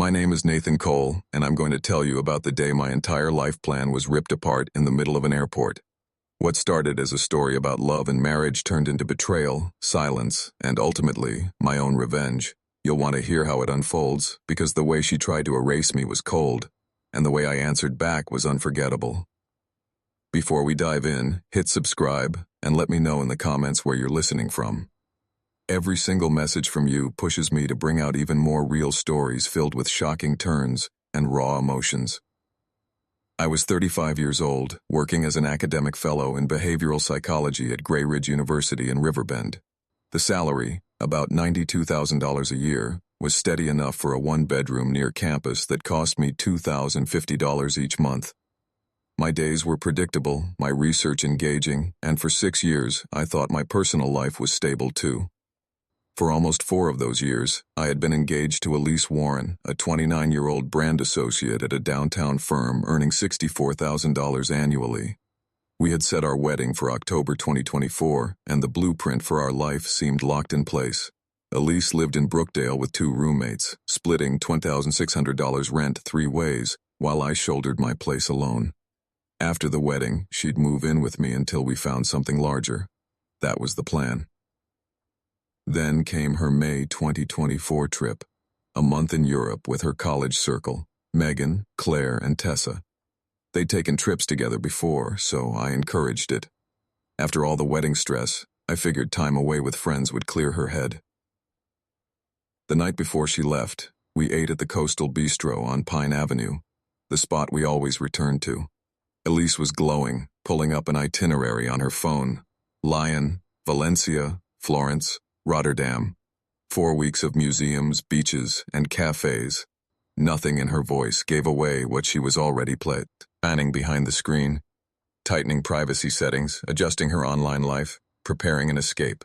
My name is Nathan Cole, and I'm going to tell you about the day my entire life plan was ripped apart in the middle of an airport. What started as a story about love and marriage turned into betrayal, silence, and ultimately, my own revenge. You'll want to hear how it unfolds, because the way she tried to erase me was cold, and the way I answered back was unforgettable. Before we dive in, hit subscribe, and let me know in the comments where you're listening from. Every single message from you pushes me to bring out even more real stories filled with shocking turns and raw emotions. I was 35 years old, working as an academic fellow in behavioral psychology at Grey Ridge University in Riverbend. The salary, about $92,000 a year, was steady enough for a one-bedroom near campus that cost me $2,050 each month. My days were predictable, my research engaging, and for 6 years, I thought my personal life was stable too. For almost 4 of those years, I had been engaged to Elise Warren, a 29-year-old brand associate at a downtown firm earning $64,000 annually. We had set our wedding for October 2024, and the blueprint for our life seemed locked in place. Elise lived in Brookdale with 2 roommates, splitting $2,600 rent 3 ways, while I shouldered my place alone. After the wedding, she'd move in with me until we found something larger. That was the plan. Then came her May 2024 trip, a month in Europe with her college circle, Megan, Claire, and Tessa. They'd taken trips together before, so I encouraged it. After all the wedding stress, I figured time away with friends would clear her head. The night before she left, we ate at the Coastal Bistro on Pine Avenue, the spot we always returned to. Elise was glowing, pulling up an itinerary on her phone. Lyon, Valencia, Florence, Rotterdam. 4 weeks of museums, beaches, and cafes. Nothing in her voice gave away what she was already planning behind the screen, tightening privacy settings, adjusting her online life, preparing an escape.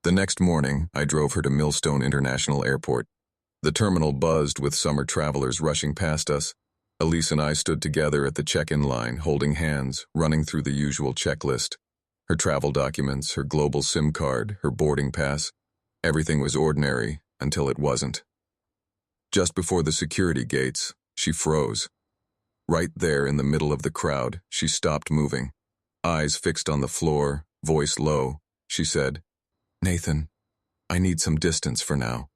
The next morning, I drove her to Millstone International Airport. The terminal buzzed with summer travelers rushing past us. Elise and I stood together at the check-in line, holding hands, running through the usual checklist. Her travel documents, her global SIM card, her boarding pass. Everything was ordinary until it wasn't. Just before the security gates, she froze. Right there in the middle of the crowd, she stopped moving. Eyes fixed on the floor, voice low, she said, "Nathan, I need some distance for now."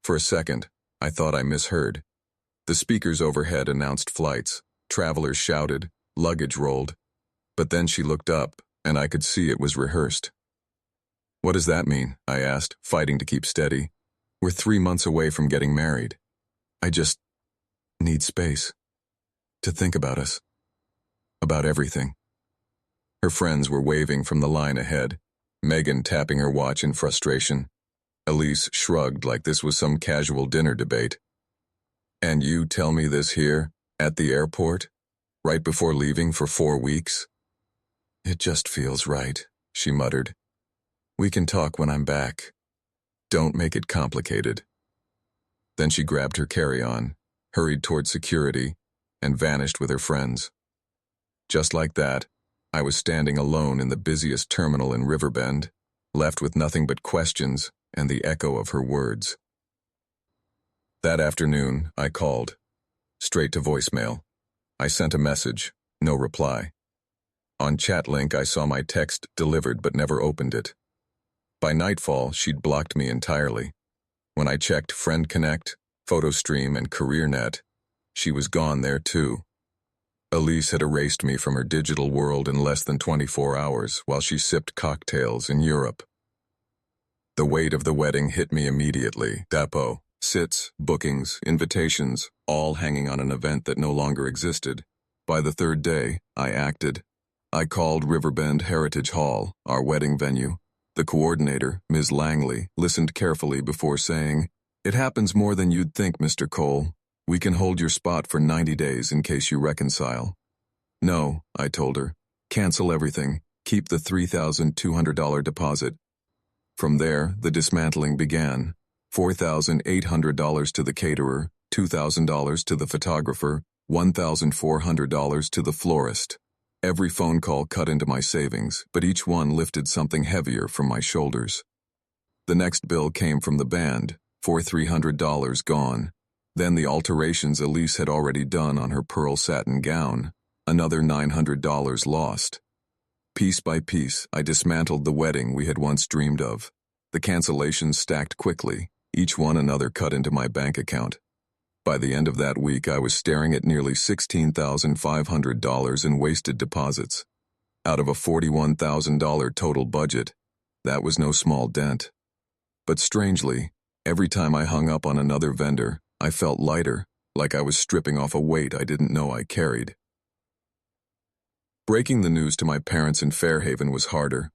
For a second, I thought I misheard. The speakers overhead announced flights. Travelers shouted, luggage rolled. But then she looked up, and I could see it was rehearsed. "What does that mean?" I asked, fighting to keep steady. "We're 3 months away from getting married. I just need space to think about us, about everything." Her friends were waving from the line ahead, Megan tapping her watch in frustration. Elise shrugged like this was some casual dinner debate. "And you tell me this here, at the airport, right before leaving for 4 weeks? "It just feels right," she muttered. "We can talk when I'm back. Don't make it complicated." Then she grabbed her carry-on, hurried toward security, and vanished with her friends. Just like that, I was standing alone in the busiest terminal in Riverbend, left with nothing but questions and the echo of her words. That afternoon, I called. Straight to voicemail. I sent a message, no reply. On Chatlink, I saw my text delivered but never opened it. By nightfall, she'd blocked me entirely. When I checked Friend Connect, PhotoStream, and CareerNet, she was gone there too. Elise had erased me from her digital world in less than 24 hours while she sipped cocktails in Europe. The weight of the wedding hit me immediately. Depot, sits, bookings, invitations, all hanging on an event that no longer existed. By the 3rd day, I acted. I called Riverbend Heritage Hall, our wedding venue. The coordinator, Ms. Langley, listened carefully before saying, "It happens more than you'd think, Mr. Cole. We can hold your spot for 90 days in case you reconcile." "No," I told her. "Cancel everything. Keep the $3,200 deposit." From there, the dismantling began. $4,800 to the caterer, $2,000 to the photographer, $1,400 to the florist. Every phone call cut into my savings, but each one lifted something heavier from my shoulders. The next bill came from the band, $4,300 gone. Then the alterations Elise had already done on her pearl satin gown, another $900 lost. Piece by piece, I dismantled the wedding we had once dreamed of. The cancellations stacked quickly, each one another cut into my bank account. By the end of that week, I was staring at nearly $16,500 in wasted deposits. Out of a $41,000 total budget, that was no small dent. But strangely, every time I hung up on another vendor, I felt lighter, like I was stripping off a weight I didn't know I carried. Breaking the news to my parents in Fairhaven was harder.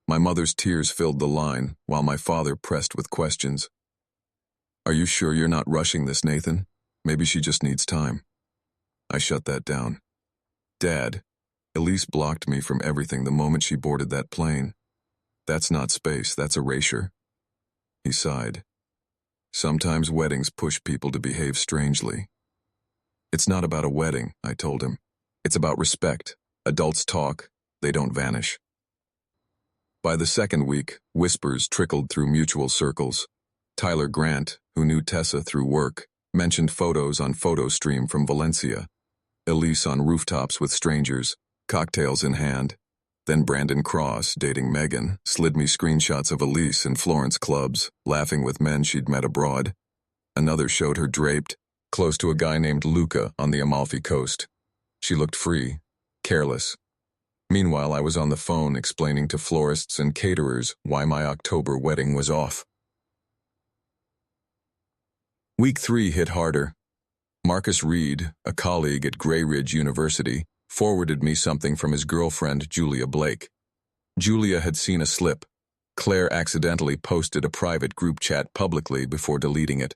My mother's tears filled the line, while my father pressed with questions. "Are you sure you're not rushing this, Nathan? Maybe she just needs time." I shut that down. "Dad, Elise blocked me from everything the moment she boarded that plane. That's not space, that's erasure." He sighed. "Sometimes weddings push people to behave strangely." "It's not about a wedding," I told him. "It's about respect. Adults talk, they don't vanish." By the second week, whispers trickled through mutual circles. Tyler Grant, who knew Tessa through work, mentioned photos on PhotoStream from Valencia. Elise on rooftops with strangers, cocktails in hand. Then Brandon Cross, dating Megan, slid me screenshots of Elise in Florence clubs, laughing with men she'd met abroad. Another showed her draped, close to a guy named Luca on the Amalfi Coast. She looked free, careless. Meanwhile, I was on the phone explaining to florists and caterers why my October wedding was off. Week 3 hit harder. Marcus Reed, a colleague at Grey Ridge University, forwarded me something from his girlfriend, Julia Blake. Julia had seen a slip. Claire accidentally posted a private group chat publicly before deleting it.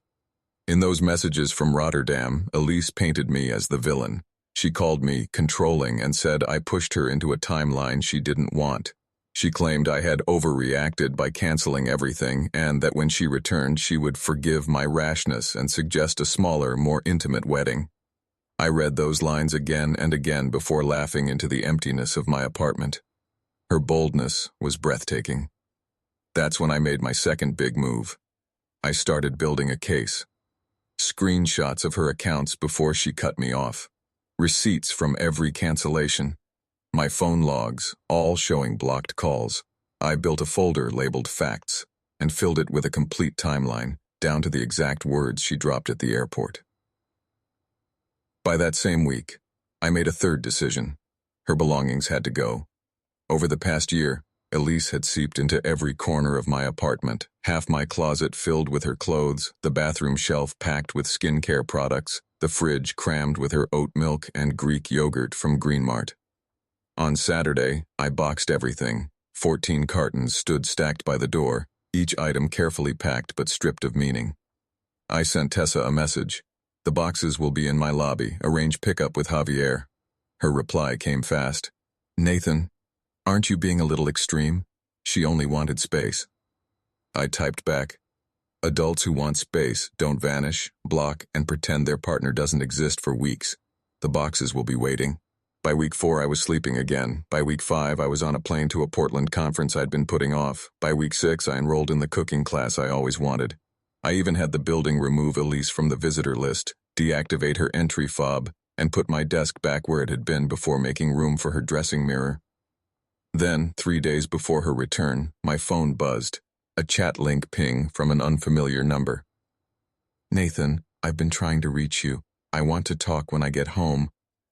In those messages from Rotterdam, Elise painted me as the villain. She called me controlling and said I pushed her into a timeline she didn't want. She claimed I had overreacted by canceling everything and that when she returned she would forgive my rashness and suggest a smaller, more intimate wedding. I read those lines again and again before laughing into the emptiness of my apartment. Her boldness was breathtaking. That's when I made my second big move. I started building a case. Screenshots of her accounts before she cut me off. Receipts from every cancellation. My phone logs, all showing blocked calls. I built a folder labeled Facts and filled it with a complete timeline, down to the exact words she dropped at the airport. By that same week, I made a third decision. Her belongings had to go. Over the past year, Elise had seeped into every corner of my apartment, half my closet filled with her clothes, the bathroom shelf packed with skincare products, the fridge crammed with her oat milk and Greek yogurt from Green Mart. On Saturday, I boxed everything. 14 cartons stood stacked by the door, each item carefully packed but stripped of meaning. I sent Tessa a message. "The boxes will be in my lobby. Arrange pickup with Javier." Her reply came fast. "Nathan, aren't you being a little extreme? She only wanted space." I typed back, "Adults who want space don't vanish, block, and pretend their partner doesn't exist for weeks. The boxes will be waiting." By week 4, I was sleeping again. By week 5, I was on a plane to a Portland conference I'd been putting off. By week 6, I enrolled in the cooking class I always wanted. I even had the building remove Elise from the visitor list, deactivate her entry fob, and put my desk back where it had been before making room for her dressing mirror. Then, 3 days before her return, my phone buzzed. A chat link ping from an unfamiliar number. "Nathan, I've been trying to reach you. I want to talk when I get home.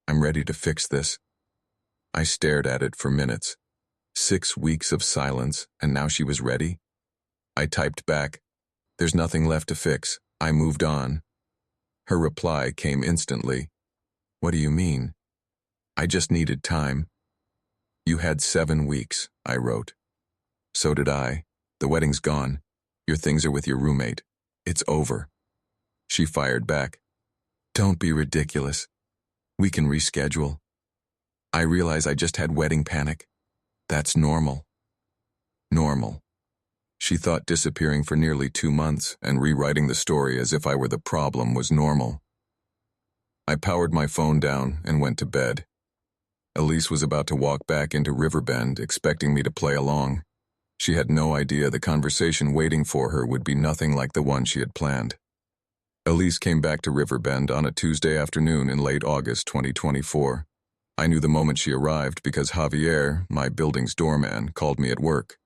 I'm ready to fix this." I stared at it for minutes. 6 weeks of silence, and now she was ready? I typed back, "There's nothing left to fix. I moved on." Her reply came instantly. "What do you mean?" "I just needed time." "You had 7 weeks," I wrote. "So did I. The wedding's gone. Your things are with your roommate. It's over." She fired back, "Don't be ridiculous. We can reschedule." I realize I just had wedding panic. That's normal. Normal. She thought disappearing for nearly 2 months and rewriting the story as if I were the problem was normal. I powered my phone down and went to bed. Elise was about to walk back into Riverbend, expecting me to play along. She had no idea the conversation waiting for her would be nothing like the one she had planned. Elise came back to Riverbend on a Tuesday afternoon in late August 2024. I knew the moment she arrived because Javier, my building's doorman, called me at work.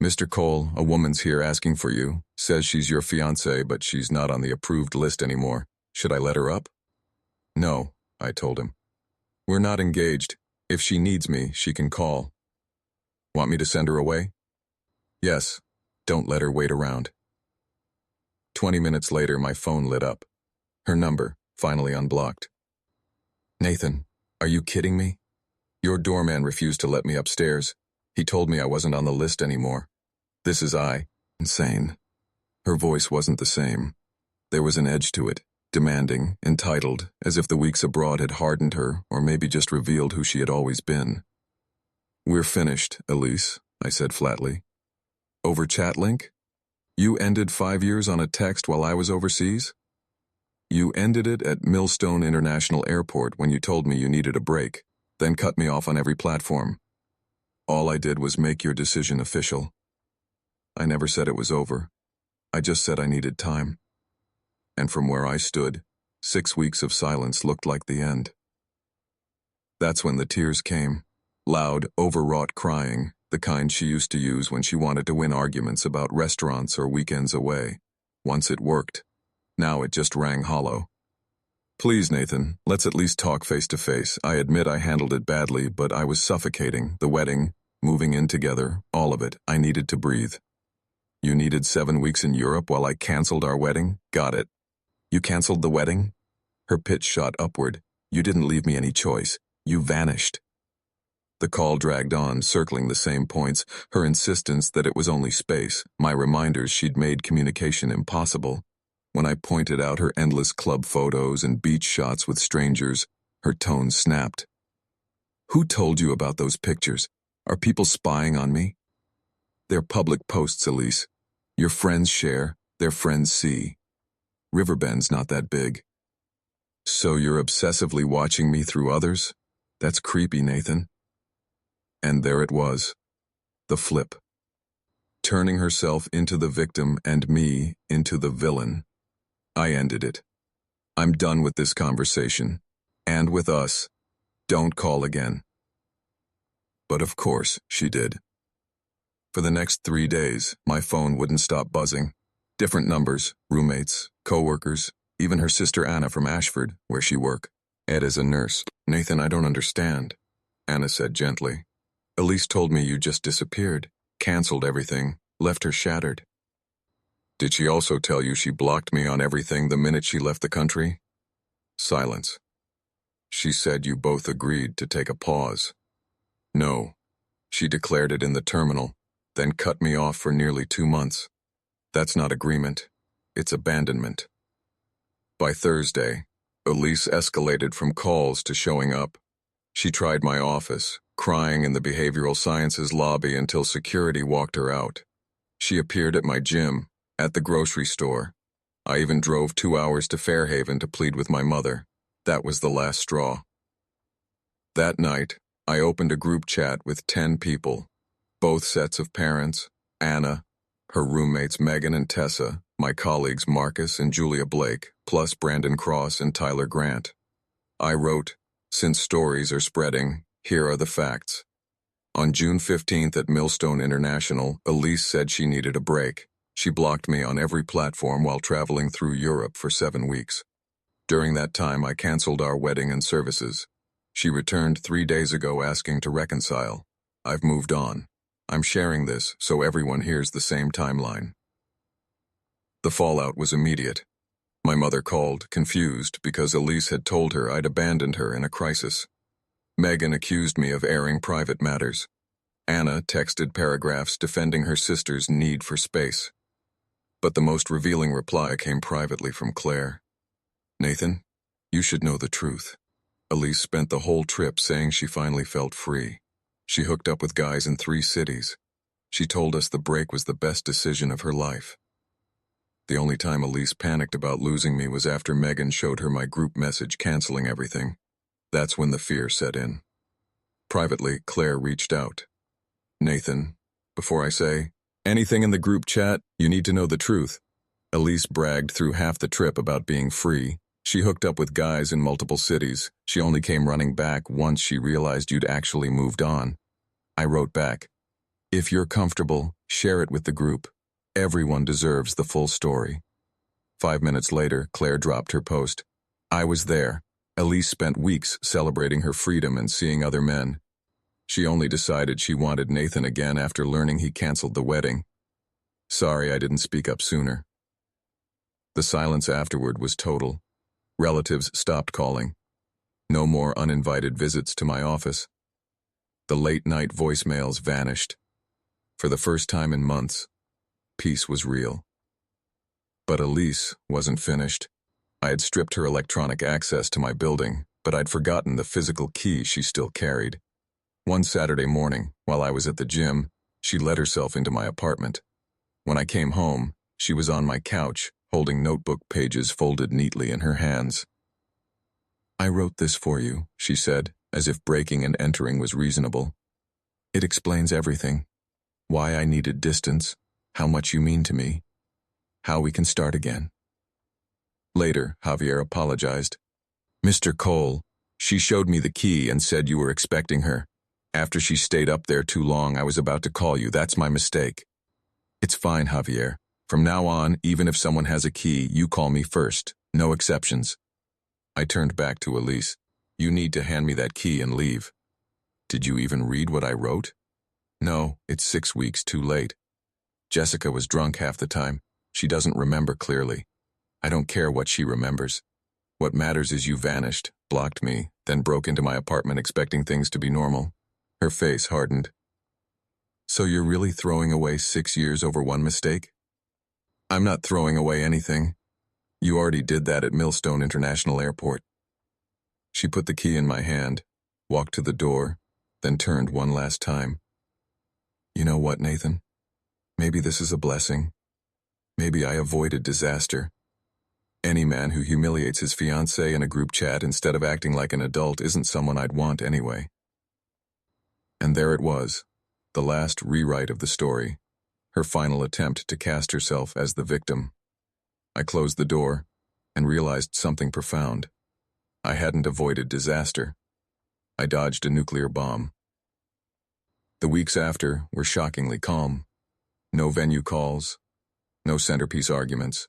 "Mr. Cole, a woman's here asking for you. Says she's your fiancée, but she's not on the approved list anymore. Should I let her up?" "No," I told him. "We're not engaged. If she needs me, she can call." "Want me to send her away?" "Yes. Don't let her wait around." 20 minutes later, my phone lit up. Her number, finally unblocked. "Nathan, are you kidding me? Your doorman refused to let me upstairs. He told me I wasn't on the list anymore. This is insane." Her voice wasn't the same. There was an edge to it, demanding, entitled, as if the weeks abroad had hardened her or maybe just revealed who she had always been. "We're finished, Elise," I said flatly. "Over chat link? You ended 5 years on a text while I was overseas? You ended it at Millstone International Airport when you told me you needed a break, then cut me off on every platform. All I did was make your decision official. I never said it was over. I just said I needed time." And from where I stood, 6 weeks of silence looked like the end. That's when the tears came. Loud, overwrought crying, the kind she used to use when she wanted to win arguments about restaurants or weekends away. Once it worked. Now it just rang hollow. "Please, Nathan, let's at least talk face to face. I admit I handled it badly, but I was suffocating. The wedding, moving in together, all of it. I needed to breathe." "You needed 7 weeks in Europe while I canceled our wedding? Got it. You canceled the wedding?" Her pitch shot upward. "You didn't leave me any choice. You vanished." The call dragged on, circling the same points, her insistence that it was only space, my reminders she'd made communication impossible. When I pointed out her endless club photos and beach shots with strangers, her tone snapped. "Who told you about those pictures? Are people spying on me?" "They're public posts, Elise. Your friends share, their friends see. Riverbend's not that big." "So you're obsessively watching me through others? That's creepy, Nathan." And there it was. The flip. Turning herself into the victim and me into the villain. I ended it. "I'm done with this conversation. And with us. Don't call again." But of course she did. For the next 3 days, my phone wouldn't stop buzzing. Different numbers, roommates, co-workers, even her sister Anna from Ashford, where she worked. Ed is a nurse. "Nathan, I don't understand," Anna said gently. "Elise told me you just disappeared, canceled everything, left her shattered." "Did she also tell you she blocked me on everything the minute she left the country?" Silence. "She said you both agreed to take a pause." "No. She declared it in the terminal, then cut me off for nearly 2 months. That's not agreement. It's abandonment." By Thursday, Elise escalated from calls to showing up. She tried my office, crying in the behavioral sciences lobby until security walked her out. She appeared at my gym, at the grocery store. I even drove 2 hours to Fairhaven to plead with my mother. That was the last straw. That night, I opened a group chat with 10 people, both sets of parents, Anna, her roommates Megan and Tessa, my colleagues Marcus and Julia Blake, plus Brandon Cross and Tyler Grant. I wrote, "Since stories are spreading, here are the facts. On June 15th at Millstone International, Elise said she needed a break. She blocked me on every platform while traveling through Europe for 7 weeks. During that time, I canceled our wedding and services. She returned 3 days ago asking to reconcile. I've moved on. I'm sharing this so everyone hears the same timeline." The fallout was immediate. My mother called, confused, because Elise had told her I'd abandoned her in a crisis. Megan accused me of airing private matters. Anna texted paragraphs defending her sister's need for space. But the most revealing reply came privately from Claire. "Nathan, you should know the truth. Elise spent the whole trip saying she finally felt free. She hooked up with guys in 3 cities. She told us the break was the best decision of her life. The only time Elise panicked about losing me was after Megan showed her my group message canceling everything. That's when the fear set in. Privately, Claire reached out. "Nathan, before I say anything in the group chat, you need to know the truth. Elise bragged through half the trip about being free. She hooked up with guys in multiple cities. She only came running back once she realized you'd actually moved on. I wrote back, "If you're comfortable, share it with the group. Everyone deserves the full story." 5 minutes later, Claire dropped her post. "I was there. Elise spent weeks celebrating her freedom and seeing other men. She only decided she wanted Nathan again after learning he canceled the wedding. Sorry I didn't speak up sooner." The silence afterward was total. Relatives stopped calling. No more uninvited visits to my office. The late-night voicemails vanished. For the first time in months, peace was real. But Elise wasn't finished. I had stripped her electronic access to my building, but I'd forgotten the physical key she still carried. One Saturday morning, while I was at the gym, she let herself into my apartment. When I came home, she was on my couch, holding notebook pages folded neatly in her hands. "I wrote this for you," she said, as if breaking and entering was reasonable. "It explains everything. Why I needed distance, how much you mean to me, how we can start again." Later, Javier apologized. "Mr. Cole, she showed me the key and said you were expecting her. After she stayed up there too long, I was about to call you. That's my mistake." "It's fine, Javier. From now on, even if someone has a key, you call me first. No exceptions." I turned back to Elise. "You need to hand me that key and leave." "Did you even read what I wrote?" "No, it's 6 weeks too late. Jessica was drunk half the time. She doesn't remember clearly. I don't care what she remembers. What matters is you vanished, blocked me, then broke into my apartment expecting things to be normal." Her face hardened. "So you're really throwing away 6 years over one mistake?" "I'm not throwing away anything. You already did that at Millstone International Airport." She put the key in my hand, walked to the door, then turned one last time. "You know what, Nathan? Maybe this is a blessing. Maybe I avoided disaster. Any man who humiliates his fiancée in a group chat instead of acting like an adult isn't someone I'd want anyway." And there it was, the last rewrite of the story, her final attempt to cast herself as the victim. I closed the door and realized something profound. I hadn't avoided disaster. I dodged a nuclear bomb. The weeks after were shockingly calm. No venue calls, no centerpiece arguments,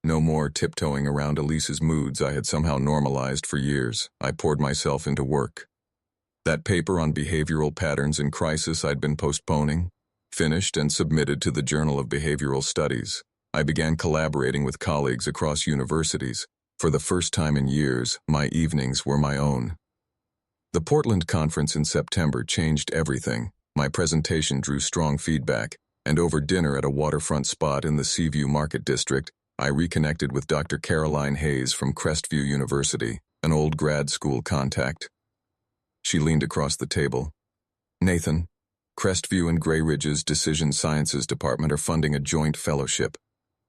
no more tiptoeing around Elise's moods I had somehow normalized for years. I poured myself into work. That paper on behavioral patterns in crisis I'd been postponing, finished and submitted to the Journal of Behavioral Studies. I began collaborating with colleagues across universities. For the first time in years, my evenings were my own. The Portland conference in September changed everything. My presentation drew strong feedback, and over dinner at a waterfront spot in the Seaview Market District, I reconnected with Dr. Caroline Hayes from Crestview University, an old grad school contact. She leaned across the table. "Nathan, Crestview and Gray Ridge's Decision Sciences Department are funding a joint fellowship.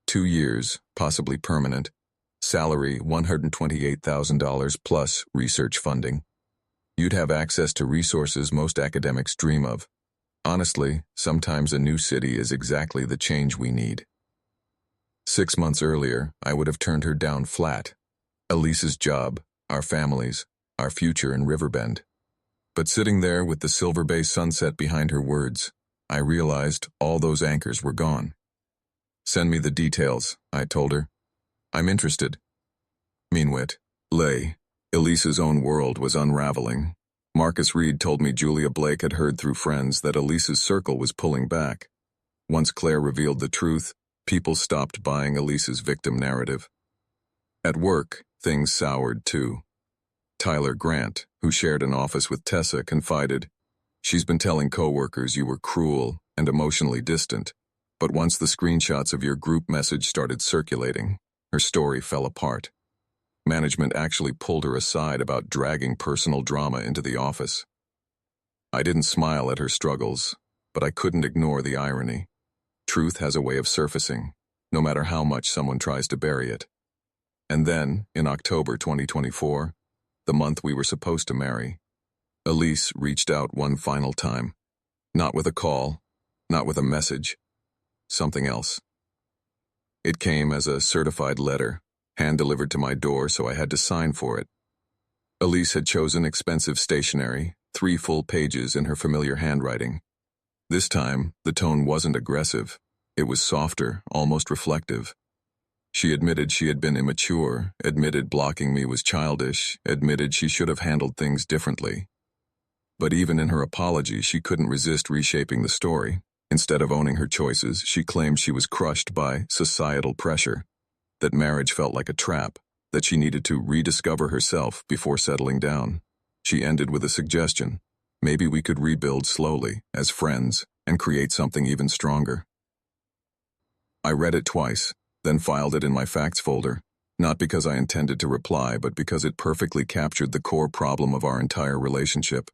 2 years, possibly permanent. Salary $128,000 plus research funding. You'd have access to resources most academics dream of. Honestly, sometimes a new city is exactly the change we need." 6 months earlier, I would have turned her down flat. Elise's job, our families, our future in Riverbend. But sitting there with the Silver Bay sunset behind her words, I realized all those anchors were gone. "Send me the details," I told her. "I'm interested." Meanwhile, Elise's own world was unraveling. Marcus Reed told me Julia Blake had heard through friends that Elise's circle was pulling back. Once Claire revealed the truth, people stopped buying Elise's victim narrative. At work, things soured too. Tyler Grant, who shared an office with Tessa, confided, "She's been telling coworkers you were cruel and emotionally distant, but once the screenshots of your group message started circulating, her story fell apart. Management actually pulled her aside about dragging personal drama into the office." I didn't smile at her struggles, but I couldn't ignore the irony. Truth has a way of surfacing, no matter how much someone tries to bury it. And then, in October 2024, the month we were supposed to marry, Elise reached out one final time. Not with a call, not with a message. Something else. It came as a certified letter, hand-delivered to my door, so I had to sign for it. Elise had chosen expensive stationery, 3 full pages in her familiar handwriting. This time, the tone wasn't aggressive. It was softer, almost reflective. She admitted she had been immature, admitted blocking me was childish, admitted she should have handled things differently. But even in her apology, she couldn't resist reshaping the story. Instead of owning her choices, she claimed she was crushed by societal pressure, that marriage felt like a trap, that she needed to rediscover herself before settling down. She ended with a suggestion. Maybe we could rebuild slowly, as friends, and create something even stronger. I read it twice, then filed it in my facts folder, not because I intended to reply, but because it perfectly captured the core problem of our entire relationship.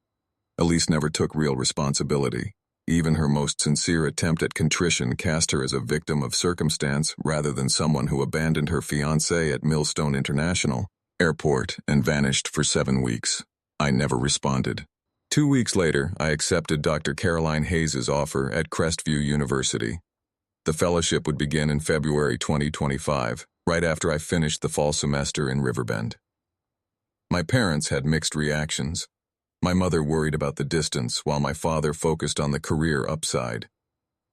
Elise never took real responsibility. Even her most sincere attempt at contrition cast her as a victim of circumstance rather than someone who abandoned her fiancé at Millstone International Airport and vanished for 7 weeks. I never responded. 2 weeks later, I accepted Dr. Caroline Hayes' offer at Crestview University. The fellowship would begin in February 2025, right after I finished the fall semester in Riverbend. My parents had mixed reactions. My mother worried about the distance, while my father focused on the career upside.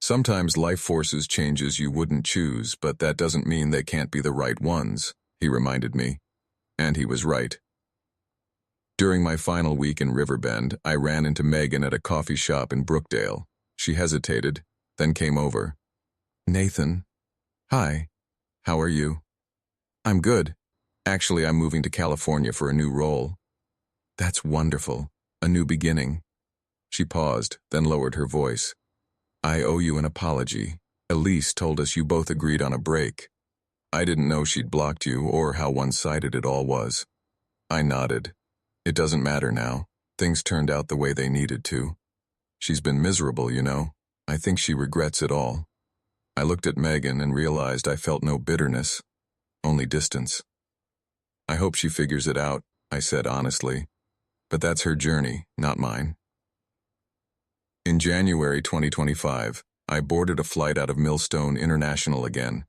Sometimes life forces changes you wouldn't choose, but that doesn't mean they can't be the right ones, he reminded me. And he was right. During my final week in Riverbend, I ran into Megan at a coffee shop in Brookdale. She hesitated, then came over. Nathan. Hi. How are you? I'm good. Actually, I'm moving to California for a new role. That's wonderful. A new beginning. She paused, then lowered her voice. I owe you an apology. Elise told us you both agreed on a break. I didn't know she'd blocked you or how one-sided it all was. I nodded. It doesn't matter now. Things turned out the way they needed to. She's been miserable, you know. I think she regrets it all. I looked at Megan and realized I felt no bitterness, only distance. I hope she figures it out, I said honestly. But that's her journey, not mine. In January 2025, I boarded a flight out of Millstone International again.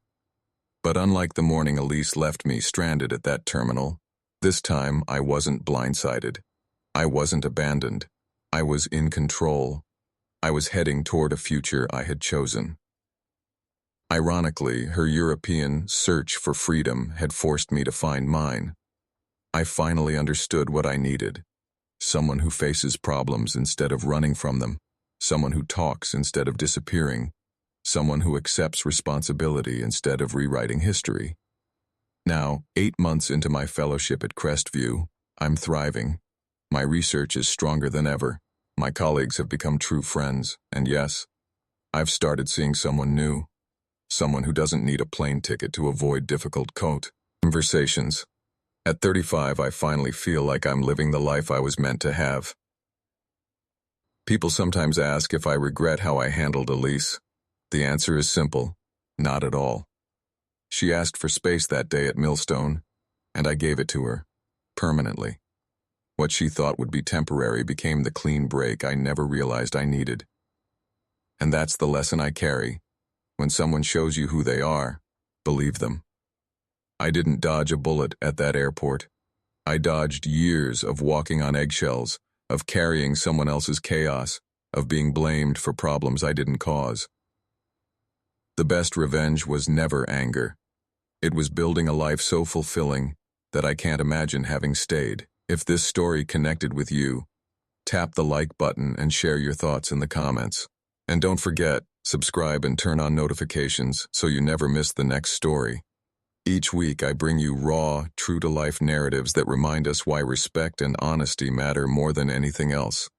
But unlike the morning Elise left me stranded at that terminal, this time I wasn't blindsided. I wasn't abandoned. I was in control. I was heading toward a future I had chosen. Ironically, her European search for freedom had forced me to find mine. I finally understood what I needed. Someone who faces problems instead of running from them. Someone who talks instead of disappearing. Someone who accepts responsibility instead of rewriting history. Now, 8 months into my fellowship at Crestview, I'm thriving. My research is stronger than ever. My colleagues have become true friends, and yes, I've started seeing someone new. Someone who doesn't need a plane ticket to avoid difficult conversations. At 35, I finally feel like I'm living the life I was meant to have. People sometimes ask if I regret how I handled Elise. The answer is simple, not at all. She asked for space that day at Millstone, and I gave it to her, permanently. What she thought would be temporary became the clean break I never realized I needed. And that's the lesson I carry. When someone shows you who they are, believe them. I didn't dodge a bullet at that airport. I dodged years of walking on eggshells, of carrying someone else's chaos, of being blamed for problems I didn't cause. The best revenge was never anger. It was building a life so fulfilling that I can't imagine having stayed. If this story connected with you, tap the like button and share your thoughts in the comments. And don't forget, subscribe and turn on notifications so you never miss the next story. Each week I bring you raw, true-to-life narratives that remind us why respect and honesty matter more than anything else.